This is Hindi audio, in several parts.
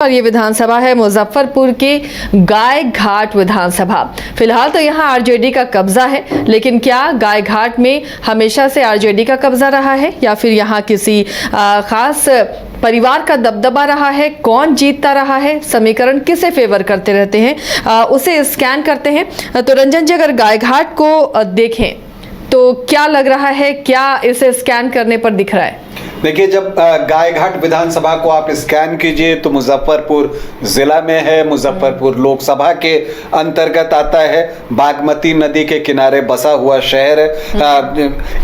और ये विधानसभा है मुजफ्फरपुर की गाय घाट विधानसभा। फिलहाल तो यहाँ आरजेडी का कब्जा है, लेकिन क्या गाय घाट में हमेशा से आरजेडी का कब्जा रहा है या फिर यहाँ किसी खास परिवार का दबदबा रहा है? कौन जीतता रहा है, समीकरण किसे फेवर करते रहते हैं, उसे स्कैन करते हैं। तो रंजन जी, अगर गाय घाट को देखें तो क्या लग रहा है, क्या इसे स्कैन करने पर दिख रहा है? देखिए, जब गायघाट विधानसभा को आप स्कैन कीजिए तो मुजफ्फरपुर जिला में है। मुजफ्फरपुर लोकसभा के अंतर्गत आता है। बागमती नदी के किनारे बसा हुआ शहर है।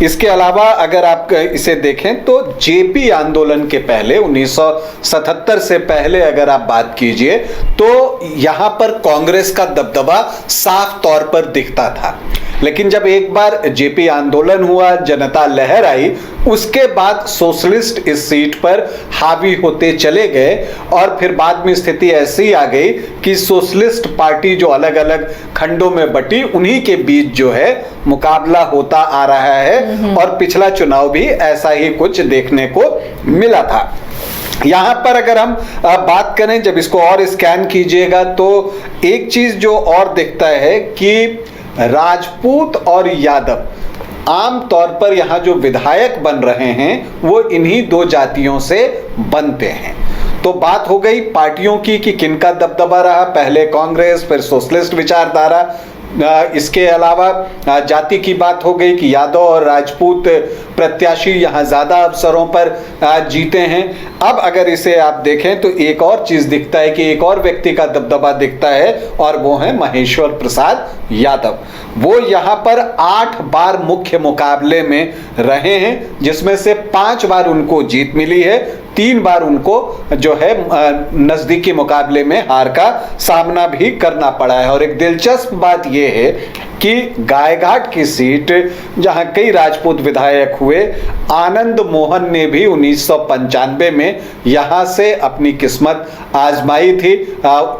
इसके अलावा अगर आप इसे देखें तो जेपी आंदोलन के पहले 1977 से पहले अगर आप बात कीजिए तो यहां पर कांग्रेस का दबदबा साफ तौर पर दिखता था। लेकिन जब एक बार जेपी आंदोलन हुआ, जनता लहर आई, उसके बाद सोशलिस्ट इस सीट पर हावी होते चले गए और फिर बाद में स्थिति ऐसी आ गई कि सोशलिस्ट पार्टी जो अलग अलग खंडों में बटी, उन्हीं के बीच जो है मुकाबला होता आ रहा है। और पिछला चुनाव भी ऐसा ही कुछ देखने को मिला था। यहां पर अगर हम बात करें, जब इसको और स्कैन कीजिएगा तो एक चीज जो और दिखता है कि राजपूत और यादव आम तौर पर यहां जो विधायक बन रहे हैं वो इन्हीं दो जातियों से बनते हैं। तो बात हो गई पार्टियों की कि किनका दबदबा रहा, पहले कांग्रेस फिर सोशलिस्ट विचारधारा। इसके अलावा जाति की बात हो गई कि यादव और राजपूत प्रत्याशी यहां ज्यादा अवसरों पर जीते हैं। अब अगर इसे आप देखें तो एक और चीज दिखता है कि एक और व्यक्ति का दबदबा दिखता है और वो है महेश्वर प्रसाद यादव। वो यहां पर 8 बार मुख्य मुकाबले में रहे हैं, जिसमें से 5 बार उनको जीत मिली है, 3 बार उनको जो है नजदीकी मुकाबले में हार का सामना भी करना पड़ा है। और एक दिलचस्प बात यह है कि गायघाट की सीट जहां कई राजपूत विधायक हुए, आनंद मोहन ने भी 1995 में यहां से अपनी किस्मत आजमाई थी।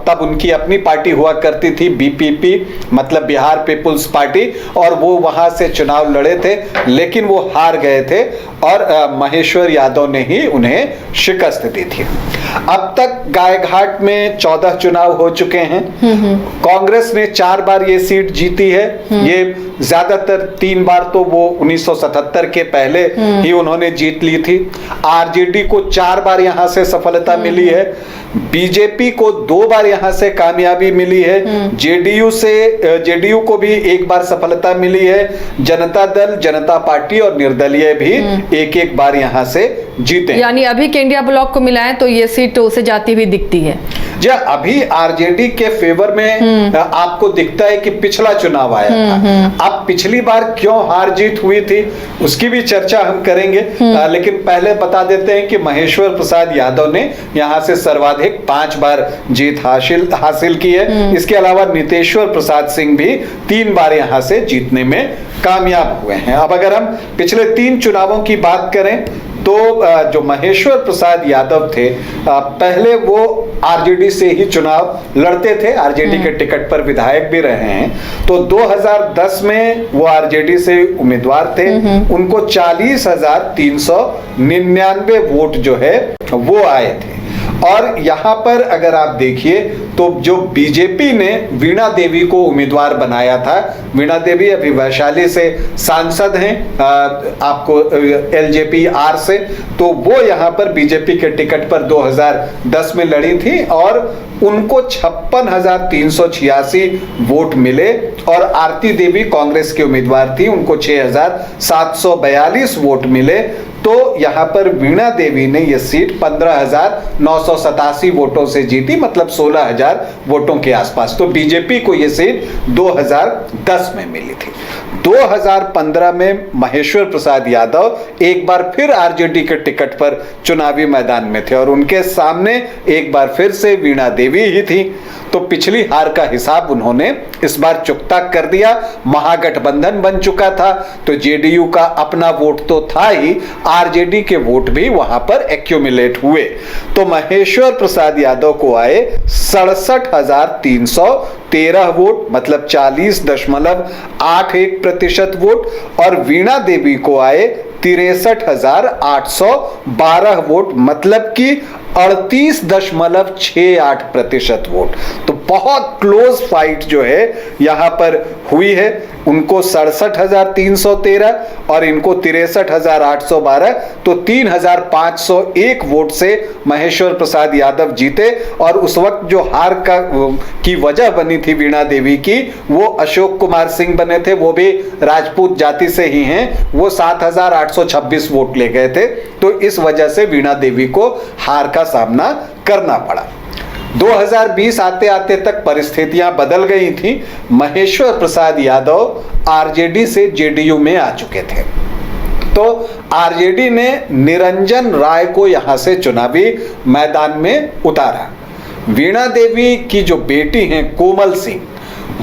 तब उनकी अपनी पार्टी हुआ करती थी, बीपीपी मतलब बिहार पीपुल्स पार्टी, और वो वहां से चुनाव लड़े थे, लेकिन वो हार गए थे और महेश्वर यादव ने ही उन्हें शिकस्त दी थी। अब तक गायघाट में 14 चुनाव हो चुके हैं। कांग्रेस ने 4 बार ये सीट जीती है। ये ज्यादातर 3 बार तो वो 1977 के पहले ही उन्होंने जीत ली थी। आरजेडी को 4 बार यहां से सफलता मिली है। बीजेपी को 2 बार यहां से कामयाबी मिली है। जेडीयू को भी 1 बार सफलता मिली है। जनता दल, जनता पार्टी और निर्दलीय भी 1-1 बार यहां से जीते। यानी अभी के इंडिया ब्लॉक को मिलाएं तो ये सीट उसे जाती हुई दिखती है। जी, अभी आरजेडी के फेवर में आपको दिखता है कि पिछला चुनाव आया था। अब पिछली बार क्यों हार जीत हुई थी उसकी भी चर्चा हम करेंगे। लेकिन पहले बता देते हैं कि महेश्वर प्रसाद यादव ने यहां से सर्वाधिक 5 बार जीत हासिल की है। इसके अलावा नितेश्वर प्रसाद सिंह भी 3 बार यहां से जीतने में कामयाब हुए हैं। अब अगर हम पिछले 3 चुनावों की बात करें तो जो महेश्वर प्रसाद यादव थे, पहले वो आरजेडी से ही चुनाव लड़ते थे, आरजेडी के टिकट पर विधायक भी रहे हैं। तो 2010 में वो आरजेडी से उम्मीदवार थे। उनको 40,399 वोट जो है वो आए थे। और यहां पर अगर आप देखिए तो जो बीजेपी ने वीणा देवी को उम्मीदवार बनाया था, वीणा देवी अभी वैशाली से सांसद हैं, आपको एलजेपी आर से, तो वो यहां पर बीजेपी के टिकट पर 2010 में लड़ी थी और उनको 56,386 वोट मिले। और आरती देवी कांग्रेस के उम्मीदवार थी, उनको 6,742 वोट मिले। तो यहां पर वीणा देवी ने यह सीट 15,987 वोटों से जीती, मतलब 16,000 वोटों के आसपास। तो बीजेपी को यह सीट 2010 में मिली थी। 2015 में महेश्वर प्रसाद यादव एक बार फिर आरजेडी के टिकट पर चुनावी मैदान में थे और उनके सामने एक बार फिर से वीणा देवी ही थी। तो पिछली हार का हिसाब उन्होंने इस बार चुकता कर दिया। महागठबंधन बन चुका था तो जेडीयू का अपना वोट तो था ही, आरजेडी के वोट भी वहां पर एक्यूमुलेट हुए। तो महेश्वर प्रसाद यादव को आए 67,300 13 वोट, मतलब 40.81% वोट, और वीणा देवी को आए 63,812 वोट, मतलब कि 38.68% वोट। तो बहुत क्लोज फाइट जो है यहां पर हुई है। उनको 67,313 और इनको 63,812, तो 3,501 वोट से महेश्वर प्रसाद यादव जीते। और उस वक्त जो हार की वजह बनी थी वीणा देवी की, वो अशोक कुमार सिंह बने थे, वो भी राजपूत जाति से ही हैं, वो 7,826 वोट ले गए थे। तो इस वजह से वीणा देवी को हार का सामना करना पड़ा। 2020 आते आते तक परिस्थितियां बदल गई थी। महेश्वर प्रसाद यादव आरजेडी से जेडीयू में आ चुके थे, तो आरजेडी ने निरंजन राय को यहां से चुनावी मैदान में उतारा। वीणा देवी की जो बेटी हैं कोमल सिंह,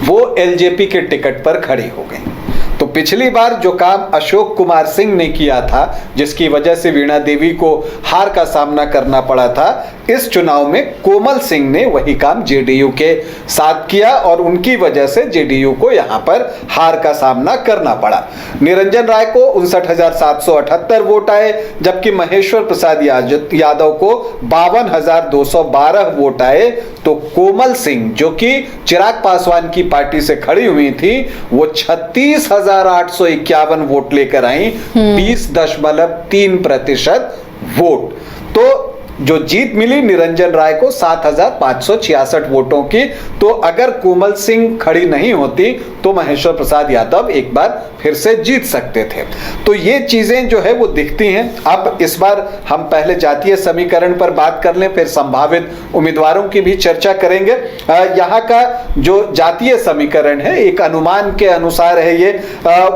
वो एलजेपी के टिकट पर खड़ी हो गई। तो पिछली बार जो काम अशोक कुमार सिंह ने किया था, जिसकी वजह से वीणा देवी को हार का सामना करना पड़ा था, इस चुनाव में कोमल सिंह ने वही काम जेडीयू के साथ किया और उनकी वजह से जेडीयू को यहां पर हार का सामना करना पड़ा। निरंजन राय को 59,778 वोट आए, जबकि महेश्वर प्रसाद यादव को 52,212 वोट आए। तो कोमल सिंह, जो कि चिराग पासवान की पार्टी से खड़ी हुई थी, वो 36,851 वोट लेकर आई, 20.3% वोट। तो जो जीत मिली निरंजन राय को 7,566 वोटों की। तो अगर कोमल सिंह खड़ी नहीं होती तो महेश्वर प्रसाद यादव एक बार फिर से जीत सकते थे। तो ये चीजें जो है वो दिखती हैं। अब इस बार हम पहले जातीय समीकरण पर बात कर लें, फिर संभावित उम्मीदवारों की भी चर्चा करेंगे। यहाँ का जो जातीय समीकरण है एक अनुमान के अनुसार है ये।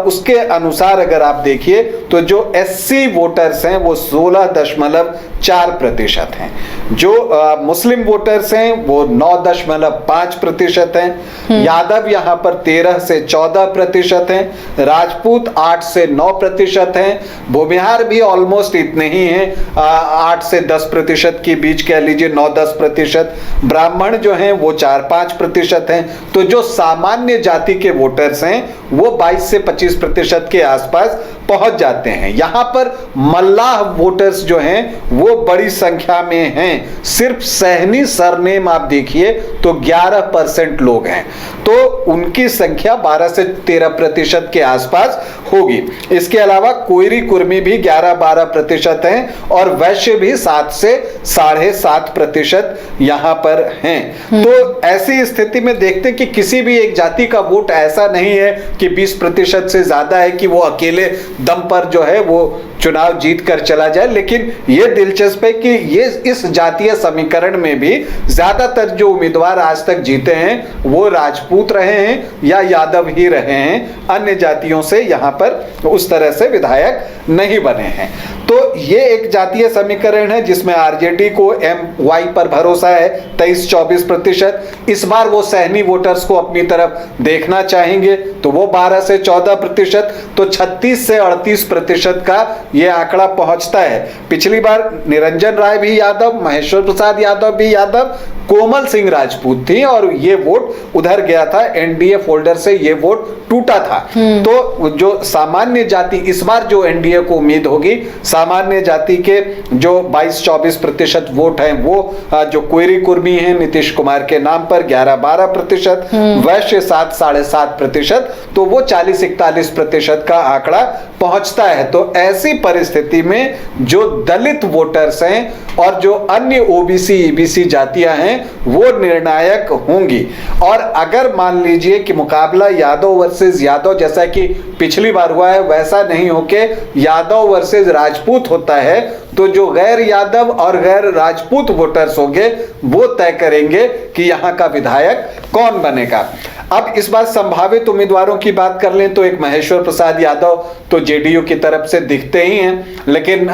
उसके अनुसार अगर आप देखिए तो जो एससी वोटर्स हैं वो 16.4% हैं, जो मुस्लिम वोटर्स हैं वो 9.5% हैं, यादव यहाँ पर 13 से 14% हैं, राजपूत 8 से 9% हैं, भूमिहार भी ऑलमोस्ट इतने ही हैं, 8 से 10% के बीच कह लीजिए, 9-10%। ब्राह्मण जो हैं वो 4-5% हैं। तो जो सामान्य जाति के वोटर्स हैं वो 22 से 25% के आसपास पहुंच जाते हैं। यहां पर मल्लाह वोटर्स जो हैं वो बड़ी संख्या में हैं। सिर्फ सहनी सरनेम आप देखिए तो 11% लोग हैं, तो उनकी संख्या 12 से 13% के आसपास होगी। इसके अलावा कोयरी कुर्मी भी 11-12% हैं और वैश्य भी 7 से 7.5% यहां पर हैं। तो ऐसी स्थिति में देखते हैं कि किसी भी एक जाति का वोट ऐसा नहीं है कि 20% से ज्यादा है कि वो अकेले दम पर जो है वो चुनाव जीत कर चला जाए। लेकिन यह दिलचस्प है कि ये इस जातीय समीकरण में भी ज्यादातर जो उम्मीदवार आज तक जीते हैं वो राजपूत रहे हैं या यादव ही रहे हैं, अन्य जातियों से यहां पर उस तरह से विधायक नहीं बने हैं। तो ये एक जातीय समीकरण है जिसमें आरजेडी को MY पर भरोसा है 23-24%। इस बार वो सहनी वोटर्स को अपनी तरफ देखना चाहेंगे तो वो 12 से 14%, तो 36 से 38% का ये आंकड़ा पहुंचता है। पिछली बार निरंजन राय भी यादव, महेश्वर प्रसाद यादव भी यादव, कोमल सिंह राजपूत थी और ये वोट उधर गया था, एनडीए फोल्डर से ये वोट टूटा था। तो जो सामान्य जाति, इस बार जो एनडीए को उम्मीद होगी, सामान्य जाति के जो 22-24% वोट हैं वो जो कोयरी कुर्मी हैं नीतीश कुमार के नाम पर 11-12%, वैश्य 7-7.5%, तो वो 40-41% का आंकड़ा पहुंचता है। तो ऐसी परिस्थिति में जो दलित वोटर्स हैं और जो अन्य ओबीसी ईबीसी जातियां हैं वो निर्णायक होंगी। और अगर मान लीजिए कि मुकाबला यादव वर्सेस यादव जैसा कि पिछली बार हुआ है वैसा नहीं होके यादव वर्सेस राजपूत होता है, तो जो गैर यादव और गैर राजपूत वोटर्स होंगे वो तय करेंगे कि यहां का विधायक कौन बनेगा। अब इस बार संभावित उम्मीदवारों की बात कर लें तो एक महेश्वर प्रसाद यादव तो जेडीयू की तरफ से दिखते ही हैं, लेकिन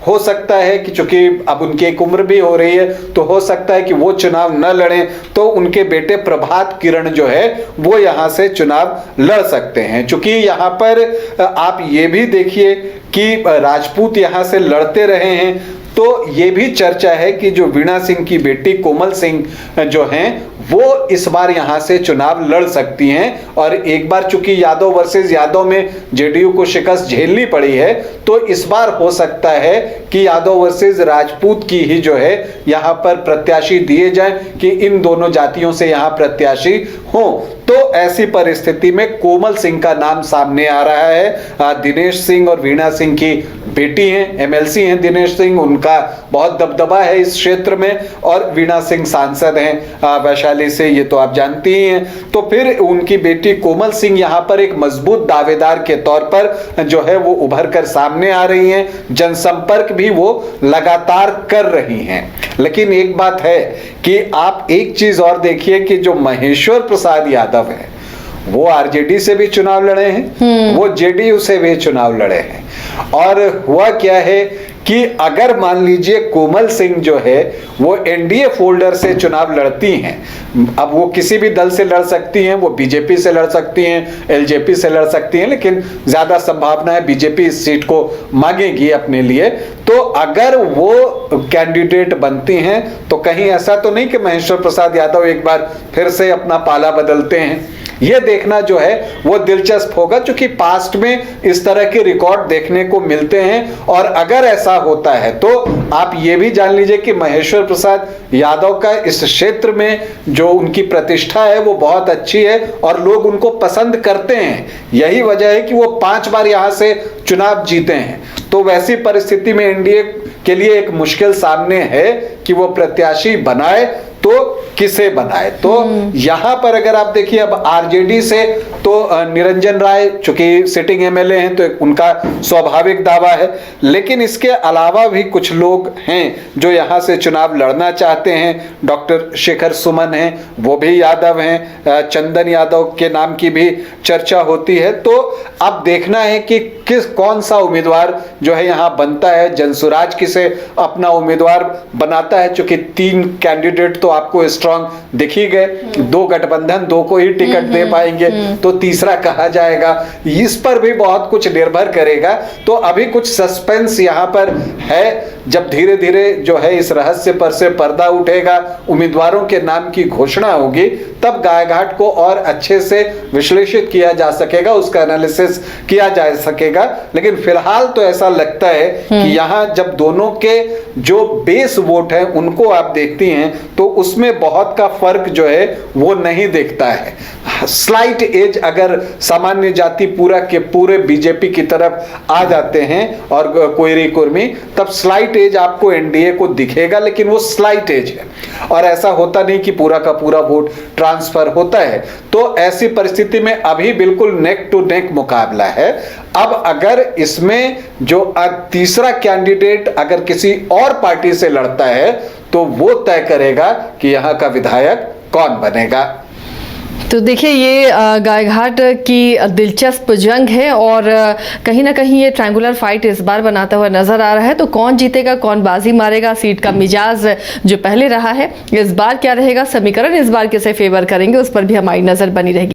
हो सकता है कि चूंकि अब उनकी एक उम्र भी हो रही है तो हो सकता है कि वो चुनाव न लड़ें, तो उनके बेटे प्रभात किरण जो है वो यहां से चुनाव लड़ सकते हैं। चूंकि यहां पर आप ये भी देखिए कि राजपूत यहां से लड़ते रहे हैं, तो ये भी चर्चा है कि जो वीणा सिंह की बेटी कोमल सिंह जो हैं वो इस बार यहां से चुनाव लड़ सकती हैं। और एक बार चूंकि यादव वर्सेस यादव में जेडीयू को शिकस्त झेलनी पड़ी है, तो इस बार हो सकता है कि यादव वर्सेस राजपूत की ही जो है यहां पर प्रत्याशी दिए जाएं कि इन दोनों जातियों से यहां प्रत्याशी हो। तो ऐसी परिस्थिति में कोमल सिंह का नाम सामने आ रहा है। दिनेश सिंह और वीणा सिंह की बेटी हैं, एमएलसी हैं दिनेश सिंह, उनका बहुत दबदबा है इस क्षेत्र में, और वीणा सिंह सांसद हैं वैशाली से, ये तो आप जानती ही हैं। तो फिर उनकी बेटी कोमल सिंह यहां पर एक मजबूत दावेदार के तौर पर जो है वो उभर कर सामने आ रही हैं, जनसंपर्क भी वो लगातार कर रही हैं। लेकिन एक बात है कि आप एक चीज और देखिए कि जो महेश्वर प्रसाद यादव है वो आरजेडी से भी चुनाव लड़े हैं, वो जेडीयू से भी चुनाव लड़े हैं। और हुआ क्या है कि अगर मान लीजिए कोमल सिंह जो है वो एनडीए फोल्डर से चुनाव लड़ती हैं, अब वो किसी भी दल से लड़ सकती हैं, वो बीजेपी से लड़ सकती हैं, एलजेपी से लड़ सकती हैं, लेकिन ज्यादा संभावना है बीजेपी इस सीट को मांगेगी अपने लिए। तो अगर वो कैंडिडेट बनती हैं तो कहीं ऐसा तो नहीं कि महेश्वर प्रसाद यादव एक बार फिर से अपना पाला बदलते हैं, ये देखना जो है वो दिलचस्प होगा, क्योंकि पास्ट में इस तरह के रिकॉर्ड देखने को मिलते हैं। और अगर ऐसा होता है तो आप ये भी जान लीजिए कि महेश्वर प्रसाद यादव का इस क्षेत्र में जो उनकी प्रतिष्ठा है वो बहुत अच्छी है और लोग उनको पसंद करते हैं। यही वजह है कि वो 5 बार यहां से चुनाव जीते हैं। तो वैसी परिस्थिति में एनडीए के लिए एक मुश्किल सामने है कि वो प्रत्याशी बनाए तो किसे बनाए। तो यहां पर अगर आप देखिए अब आरजेडी से तो निरंजन राय चूंकि सिटिंग एमएलए हैं तो उनका स्वाभाविक दावा है, लेकिन इसके अलावा भी कुछ लोग हैं जो यहां से चुनाव लड़ना चाहते हैं। डॉक्टर शेखर सुमन हैं, वो भी यादव हैं, चंदन यादव के नाम की भी चर्चा होती है। तो अब देखना है कि कौन सा उम्मीदवार जो है यहां बनता है, जनसुराज किसे अपना उम्मीदवार बनाता है, चूंकि 3 कैंडिडेट तो आपको स्ट्रांग दिख ही गए, 2 गठबंधन 2 को ही टिकट दे पाएंगे, तो तीसरा कहा जाएगा, इस पर भी बहुत कुछ निर्भर करेगा। तो अभी कुछ सस्पेंस यहां पर है। जब धीरे धीरे जो है इस रहस्य पर से पर्दा उठेगा, उम्मीदवारों के नाम की घोषणा होगी, तब गायघाट को और अच्छे से विश्लेषित किया जा सकेगा, उसका एनालिसिस किया जा सकेगा। लेकिन फिलहाल तो ऐसा लगता है कि यहां जब दोनों के जो बेस वोट हैं उनको आप देखती हैं तो उसमें बहुत का फर्क जो है वो नहीं दिखता है। स्लाइट एज अगर सामान्य जाति पूरा के पूरे बीजेपी की तरफ आ जाते हैं और कोयरी कुर्मी, तब स्लाइट एज आपको एनडीए को दिखेगा, लेकिन वो स्लाइट एज है और ऐसा होता नहीं कि पूरा का पूरा वोट ट्रांसफर होता है। तो ऐसी परिस्थिति में अभी बिल्कुल नेक टू नेक मुकाबला है। अब अगर इसमें जो तीसरा कैंडिडेट अगर किसी और पार्टी से लड़ता है तो वो तय करेगा कि यहां का विधायक कौन बनेगा। तो देखिए ये गायघाट की दिलचस्प जंग है और कहीं ना कहीं ये ट्रायंगुलर फाइट इस बार बनाता हुआ नजर आ रहा है। तो कौन जीतेगा, कौन बाजी मारेगा, सीट का मिजाज जो पहले रहा है इस बार क्या रहेगा, समीकरण इस बार किसे फेवर करेंगे, उस पर भी हमारी नजर बनी रहेगी।